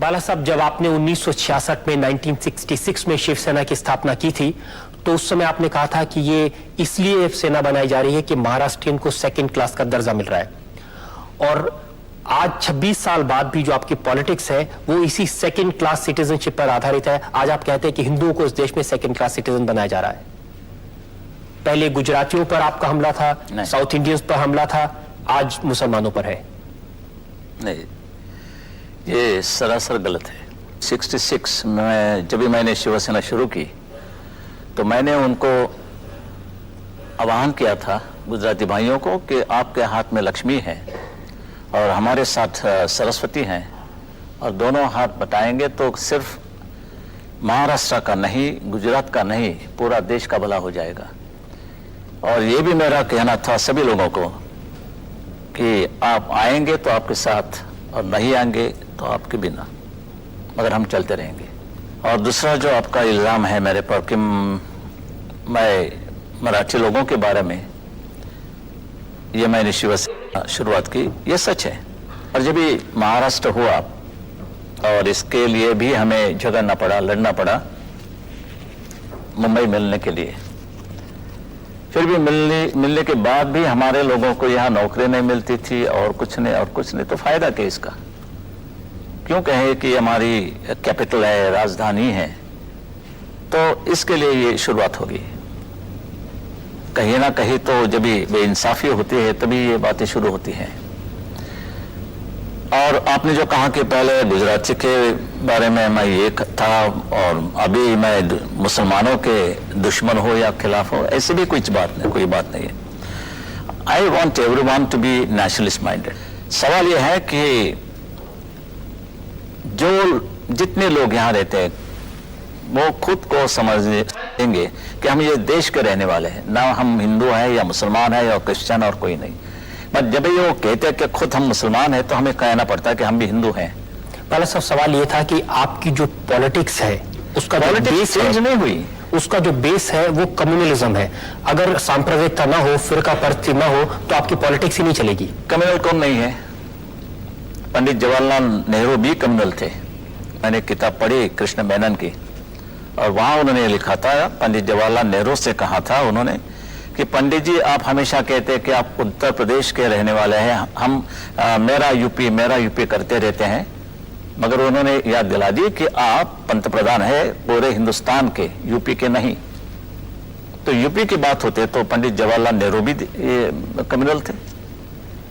बाला साहब, जब आपने 1966 में 1966 में शिवसेना की स्थापना की थी तो उस समय आपने कहा था कि ये इसलिए सेना बनाई जा रही है कि महाराष्ट्रियन को सेकंड क्लास का दर्जा मिल रहा है। और आज 26 साल बाद भी जो आपकी पॉलिटिक्स है वो इसी सेकंड क्लास सिटीजनशिप पर आधारित है। आज आप कहते हैं कि हिंदुओं को इस देश में सेकंड क्लास सिटीजन बनाया जा रहा है। पहले गुजरातियों पर आपका हमला था, साउथ इंडियंस पर हमला था, आज मुसलमानों पर है। नहीं, ये सरासर गलत है। 66 में जब भी मैंने शिवसेना शुरू की तो मैंने उनको आह्वान किया था, गुजराती भाइयों को, कि आपके हाथ में लक्ष्मी है और हमारे साथ सरस्वती हैं और दोनों हाथ बटाएंगे तो सिर्फ महाराष्ट्र का नहीं, गुजरात का नहीं, पूरा देश का भला हो जाएगा। और ये भी मेरा कहना था सभी लोगों को कि आप आएंगे तो आपके साथ और नहीं आएंगे तो आपके बिना, मगर हम चलते रहेंगे। और दूसरा जो आपका इल्ज़ाम है मेरे पर कि मैं मराठी लोगों के बारे में, ये मैंने शिवसेना शुरुआत की, ये सच है। और जब भी महाराष्ट्र हुआ और इसके लिए भी हमें झगड़ना पड़ा, लड़ना पड़ा मुंबई मिलने के लिए, फिर भी मिलने के बाद भी हमारे लोगों को यहाँ नौकरी नहीं मिलती थी और कुछ नहीं, तो फायदा क्या इसका? क्यों कहें कि हमारी कैपिटल है, राजधानी है। तो इसके लिए ये शुरुआत होगी। कहीं ना कहीं तो जब भी बेइंसाफी होती है तभी ये बातें शुरू होती हैं। और आपने जो कहा कि पहले गुजराती के बारे में मैं ये था और अभी मैं मुसलमानों के दुश्मन हो या खिलाफ हो, ऐसी भी कोई बात नहीं है। I want everyone to be nationalist minded. सवाल यह है कि जो जितने लोग यहाँ रहते हैं वो खुद को समझ देंगे कि हम ये देश के रहने वाले हैं, ना हम हिंदू हैं या मुसलमान हैं या क्रिश्चियन और कोई नहीं। पर जब ये वो कहते हैं कि खुद हम मुसलमान हैं तो हमें कहना पड़ता है कि हम भी हिंदू हैं। पहले सब सवाल ये था कि आपकी जो पॉलिटिक्स है उसका पॉलिटिक्स चेंज नहीं हुई, उसका जो बेस है वो कम्युनलिज्म है। अगर सांप्रदायिकता ना हो, फिरका परस्ती ना हो तो आपकी पॉलिटिक्स ही नहीं चलेगी। कम्युनल कौन नहीं है? पंडित जवाहरलाल नेहरू भी कम्युनल थे। मैंने किताब पढ़ी कृष्ण मेनन की और वहां उन्होंने लिखा था, पंडित जवाहरलाल नेहरू से कहा था उन्होंने कि पंडित जी, आप हमेशा कहते हैं कि आप उत्तर प्रदेश के रहने वाले हैं, हम मेरा यूपी करते रहते हैं, मगर उन्होंने याद दिला दी कि आप पंतप्रधान है पूरे हिंदुस्तान के, यूपी के नहीं। तो यूपी की बात होते तो पंडित जवाहरलाल नेहरू भी कम्युनल थे।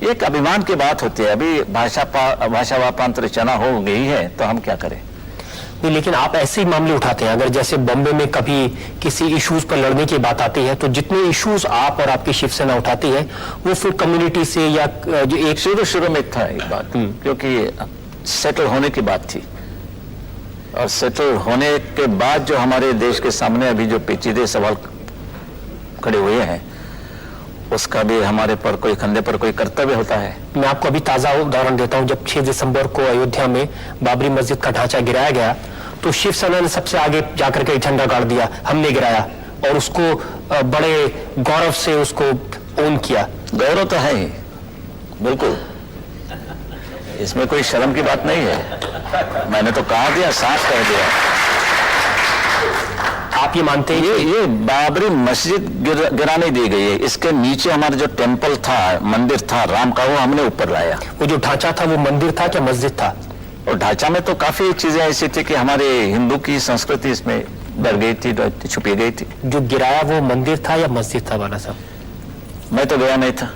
एक अभिमान की बात होती है। अभी भाषा वापांतर रचना हो गई है तो हम क्या करें? नहीं, लेकिन आप ऐसे ही मामले उठाते हैं। अगर जैसे बॉम्बे में कभी किसी इश्यूज पर लड़ने की बात आती है तो जितने इश्यूज आप और आपकी शिवसेना उठाती है वो फिर कम्युनिटी से या जो एक शुरू में था एक बात, क्योंकि सेटल होने की बात थी और सेटल होने के बाद जो हमारे देश के सामने अभी जो पेचीदे सवाल खड़े हुए हैं उसका भी हमारे पर कोई कंधे पर कोई कर्तव्य होता है। मैं आपको अभी ताजा उदाहरण देता हूं। जब 6 दिसंबर को अयोध्या में बाबरी मस्जिद का ढांचा गिराया गया तो शिवसेना ने सबसे आगे जाकर के झंडा गाड़ दिया, हमने गिराया, और उसको बड़े गौरव से उसको ओन किया। गौरव तो है ही, बिल्कुल, इसमें कोई शर्म की बात नहीं है। मैंने तो कहा दिया, साफ कह दिया। आप ये मानते हैं ये बाबरी मस्जिद गिराने दी गई है, इसके नीचे हमारा जो टेम्पल था, मंदिर था राम का, वो हमने ऊपर लाया। वो जो ढांचा था वो मंदिर था क्या मस्जिद था? और ढांचा में तो काफी चीजें ऐसी थी कि हमारे हिंदू की संस्कृति इसमें डर गई थी, छुपी गई थी। जो गिराया वो मंदिर था या मस्जिद था बाला साहब? मैं तो गया नहीं था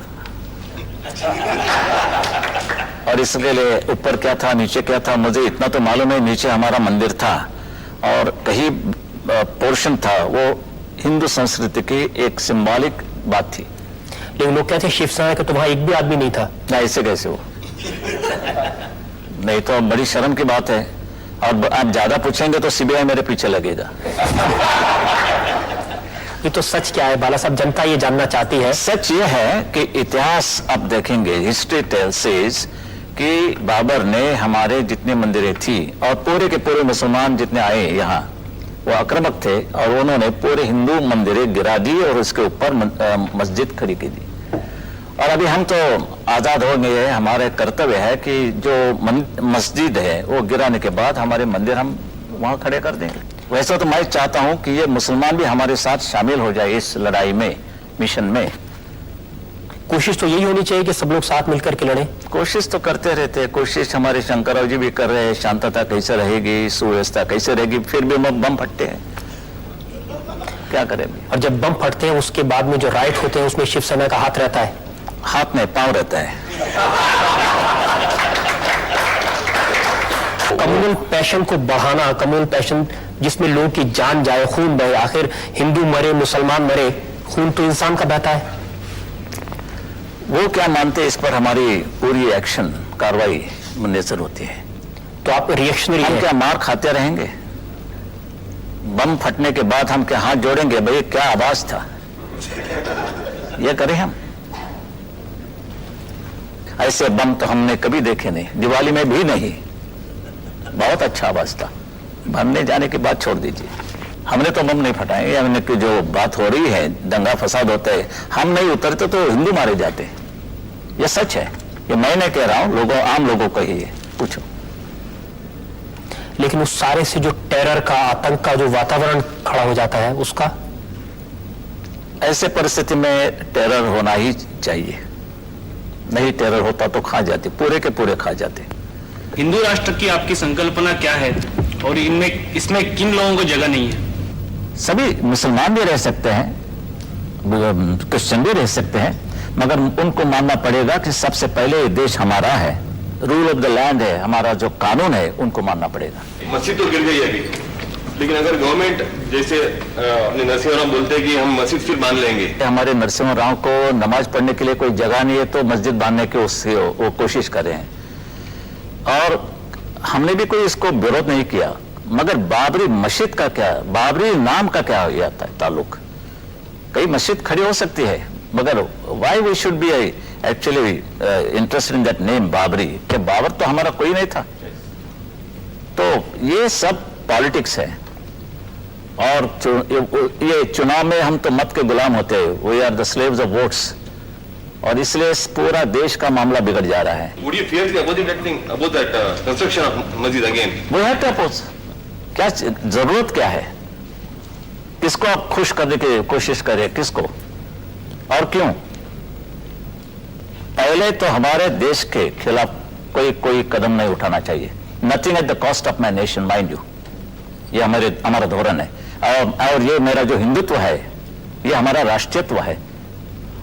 और इसके लिए ऊपर क्या था नीचे क्या था मुझे इतना तो मालूम है। नीचे हमारा मंदिर था और कहीं पोर्शन था वो हिंदू संस्कृति की एक सिंबॉलिक बात थी। लेकिन लोग कहते हैं शिवसेना का तो वहां एक भी आदमी नहीं था। ना, ऐसे कैसे हो? नहीं तो बड़ी शर्म की बात है। और आप ज्यादा पूछेंगे तो सीबीआई मेरे पीछे लगेगा। ये तो सच क्या है बाला साहब, जनता ये जानना चाहती है। सच ये है कि इतिहास आप देखेंगे, हिस्ट्री टेल्स कि बाबर ने हमारे जितने मंदिरें थी और पूरे के पूरे मुसलमान जितने आए यहाँ वो आक्रामक थे और उन्होंने पूरे हिंदू मंदिरें गिरा दी और उसके ऊपर मस्जिद खड़ी की दी। और अभी हम तो आज़ाद हो गए हैं, हमारे कर्तव्य है कि जो मस्जिद है वो गिराने के बाद हमारे मंदिर हम वहाँ खड़े कर देंगे। वैसे तो मैं चाहता हूँ कि ये मुसलमान भी हमारे साथ शामिल हो जाए इस लड़ाई में, मिशन में। कोशिश तो यही होनी चाहिए कि सब लोग साथ मिलकर के लड़ें। कोशिश तो करते रहते हैं, कोशिश हमारे शंकरराव जी भी कर रहे हैं, शांतता कैसे रहेगी, सुव्यवस्था कैसे रहेगी, फिर भी बम फटते हैं, क्या करें। और जब बम फटते हैं उसके बाद में जो राइट होते हैं उसमें शिवसेना का हाथ रहता है? हाथ में पांव रहता है। कम्युनल पैशन को बढ़ाना, कम्युनल पैशन जिसमें लोगों की जान जाए, खून बहे, आखिर हिंदू मरे मुसलमान मरे, खून तो इंसान का बहता है। वो क्या मानते हैं इस पर हमारी पूरी एक्शन कार्रवाई मुनसर होती है। तो आप रिएक्शनरी हम हैं। क्या मार खाते रहेंगे? बम फटने के बाद हम क्या हाथ जोड़ेंगे, भाई क्या आवाज था, ये करें हम? ऐसे बम तो हमने कभी देखे नहीं, दिवाली में भी नहीं। बहुत अच्छा आवाज था, भरने जाने के बाद छोड़ दीजिए। हमने तो बम नहीं फटाए। हमने की जो बात हो रही है, दंगा फसाद होता है, हम नहीं उतरते तो हिंदू मारे जाते, ये सच है। ये मैं नहीं कह रहा हूं, लोगों, आम लोगों को ही है, पूछो। लेकिन उस सारे से जो टेरर का, आतंक का जो वातावरण खड़ा हो जाता है, उसका ऐसे परिस्थिति में टेरर होना ही चाहिए। नहीं टेरर होता तो खा जाते, पूरे के पूरे खा जाते। हिंदू राष्ट्र की आपकी संकल्पना क्या है और इनमें इसमें किन लोगों को जगह नहीं है? सभी मुसलमान भी रह सकते हैं, क्रिश्चियन भी रह सकते हैं, मगर उनको मानना पड़ेगा कि सबसे पहले ये देश हमारा है, रूल ऑफ द लैंड है, हमारा जो कानून है उनको मानना पड़ेगा। मस्जिद तो गिर गई अभी, लेकिन अगर गवर्नमेंट जैसे अपने नरसिंह बोलते हैं कि हम मस्जिद फिर बांध लेंगे। हमारे नरसिंह राव को नमाज पढ़ने के लिए कोई जगह नहीं है तो मस्जिद बांधने की उससे वो कोशिश कर रहे हैं, और हमने भी कोई इसको विरोध नहीं किया। मगर बाबरी मस्जिद का क्या, बाबरी नाम का क्या हो जाता है ताल्लुक? कई मस्जिद खड़ी हो सकती है, मगर why we should be actually interested in that name Babri? कि बाबर तो हमारा कोई नहीं था। तो ये सब पॉलिटिक्स है, और ये चुनाव में हम तो मत के गुलाम होते हैं, we are the slaves of votes, और इसलिए पूरा देश का मामला बिगड़ जा रहा है। Would you fear the about that construction of masjid again? वो है टपोज, क्या जरूरत क्या है? किसको आप खुश करने की कोशिश करें, किसको और क्यों? पहले तो हमारे देश के खिलाफ कोई कदम नहीं उठाना चाहिए। Nothing at the cost of my nation, mind you, ये हमारा धोरण है। और ये मेरा जो हिंदुत्व है, ये हमारा राष्ट्रीयत्व है,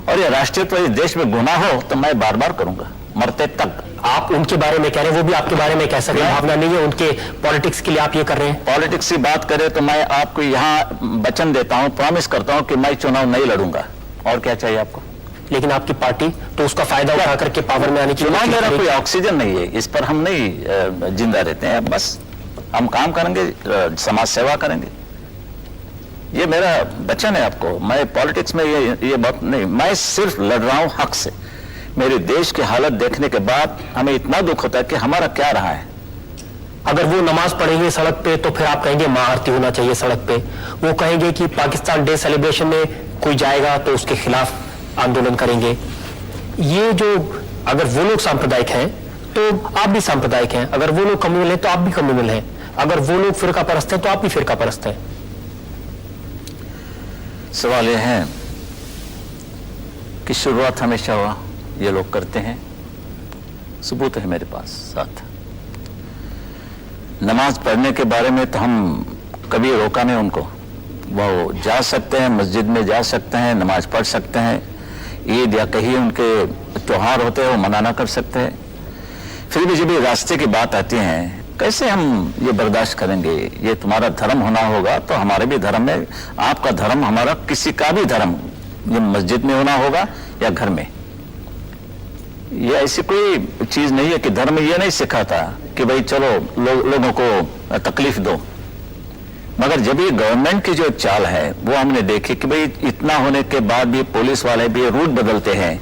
और ये राष्ट्रीयत्व इस देश में गुनाह हो तो मैं बार बार करूंगा, मरते तक। आप उनके बारे में कह रहे हैं, वो भी आपके बारे में कह सकते हैं, भावना नहीं है उनके पॉलिटिक्स के लिए आप ये कर रहे हैं। पॉलिटिक्स की बात करें तो मैं आपको यहाँ वचन देता हूँ, प्रॉमिस करता हूँ कि मैं चुनाव नहीं लड़ूंगा। और क्या चाहिए आपको? लेकिन आपकी पार्टी तो उसका फायदा उठा करके पावर में आने की चुनाव कोशिश मेरा करेगी। कोई ऑक्सीजन नहीं है, इस पर हम नहीं जिंदा रहते हैं। बस हम काम करेंगे, समाज सेवा करेंगे, ये मेरा वचन है आपको। मैं पॉलिटिक्स में ये बात नहीं, मैं सिर्फ लड़ रहा हूं हक से। मेरे देश की हालत देखने के बाद हमें इतना दुख होता है कि हमारा क्या रहा है। अगर वो नमाज पढ़ेंगे सड़क पे तो फिर आप कहेंगे महाआरती होना चाहिए सड़क पे। वो कहेंगे कि पाकिस्तान डे सेलिब्रेशन में कोई जाएगा तो उसके खिलाफ आंदोलन करेंगे। ये जो, अगर वो लोग सांप्रदायिक हैं तो आप भी सांप्रदायिक हैं, अगर वो लोग कम्युनल हैं तो आप भी कम्युनल हैं, अगर वो लोग फिरका परस्त हैं तो आप भी फिरका परस्त हैं। सवाल यह है कि शुरुआत हमेशा ये लोग करते हैं, सबूत है मेरे पास साथ। नमाज पढ़ने के बारे में तो हम कभी रोका नहीं उनको, वो जा सकते हैं, मस्जिद में जा सकते हैं, नमाज पढ़ सकते हैं, ईद या कहीं उनके त्योहार होते हैं वो मनाना कर सकते हैं। फिर भी जब ये रास्ते की बात आती है, कैसे हम ये बर्दाश्त करेंगे? ये तुम्हारा धर्म होना होगा तो हमारे भी धर्म में, आपका धर्म, हमारा किसी का भी धर्म, ये मस्जिद में होना होगा या घर में। ये ऐसी कोई चीज नहीं है कि धर्म ये नहीं सिखाता कि भाई चलो लोगों को तकलीफ दो। मगर जब ये गवर्नमेंट की जो चाल है वो हमने देखी कि भाई इतना होने के बाद भी पुलिस वाले भी रूट बदलते हैं,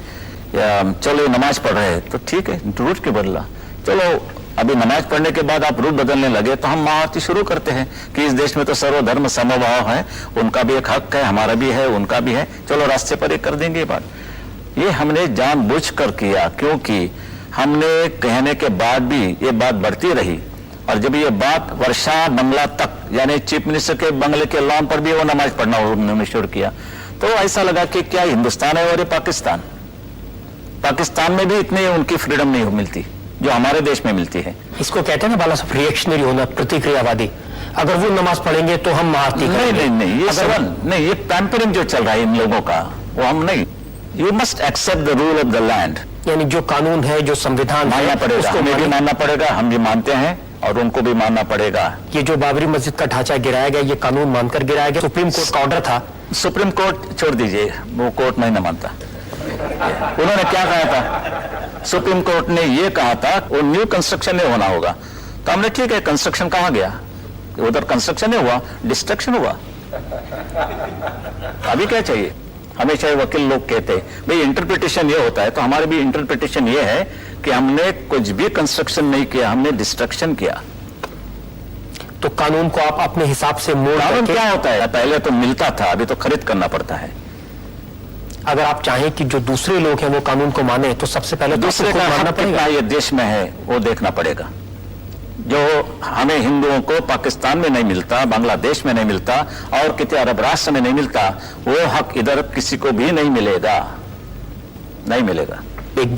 या चलो नमाज पढ़ रहे हैं तो ठीक है, रूट क्यों बदला? चलो अभी नमाज पढ़ने के बाद आप रूट बदलने लगे तो हम महाआरती शुरू करते हैं कि इस देश में तो सर्वधर्म समभाव है, उनका भी एक हक है, हमारा भी है, उनका भी है, चलो रास्ते पर एक कर देंगे ये बात। ये हमने जानबूझकर किया, क्योंकि हमने कहने के बाद भी ये बात बढ़ती रही, और जब ये बात वर्षा बंगला तक, यानी चीफ मिनिस्टर के बंगले के लॉन पर भी वो नमाज पढ़ना उन्होंने शुरू किया, तो ऐसा लगा कि क्या हिंदुस्तान है और ये पाकिस्तान। पाकिस्तान में भी इतनी उनकी फ्रीडम नहीं मिलती जो हमारे देश में मिलती है। इसको कहते हैं ना बाला साहब, रिएक्शनरी होना, प्रतिक्रियावादी। अगर वो नमाज पढ़ेंगे तो हम मारती नहीं नहीं नहीं, ये सवाल नहीं, ये पैम्परिंग जो चल रहा है इन लोगों का, वो हम नहीं। You must accept the rule of the land. यानी जो कानून है, जो संविधान है, मानना पड़ेगा, उसको हमें भी मानिए। मानना पड़ेगा, हम भी मानते हैं और उनको भी मानना पड़ेगा। ये जो बाबरी मस्जिद का ढांचा गिराया गया, ये कानून मानकर गिराया गया। सुप्रीम कोर्ट का ऑर्डर था। सुप्रीम कोर्ट छोड़ दीजिए, वो कोर्ट नहीं मानता। उन्होंने क्या कहा था? सुप्रीम कोर्ट ने ये कहा था वो न्यू कंस्ट्रक्शन नहीं होना होगा। तो हमने ठीक है, कंस्ट्रक्शन कहां गया? उधर कंस्ट्रक्शन नहीं हुआ, डिस्ट्रक्शन हुआ। अभी क्या चाहिए? हमेशा वकील लोग कहते भाई इंटरप्रिटेशन ये होता है, तो हमारे भी इंटरप्रिटेशन ये है कि हमने कुछ भी कंस्ट्रक्शन नहीं किया, हमने डिस्ट्रक्शन किया। तो कानून को आप अपने हिसाब से मोड़ कानून करके, क्या होता है? पहले तो मिलता था, अभी तो खरीद करना पड़ता है। अगर आप चाहें कि जो दूसरे लोग हैं वो कानून को माने, तो सबसे पहले तो दूसरे आपको का खुद मानना हक कितना पड़ेगा। ये देश में है वो देखना पड़ेगा। जो हमें हिंदुओं को पाकिस्तान में नहीं मिलता, बांग्लादेश में नहीं मिलता और किसी अरब राष्ट्र में नहीं मिलता, वो हक इधर किसी को भी नहीं मिलेगा, नहीं मिलेगा। एक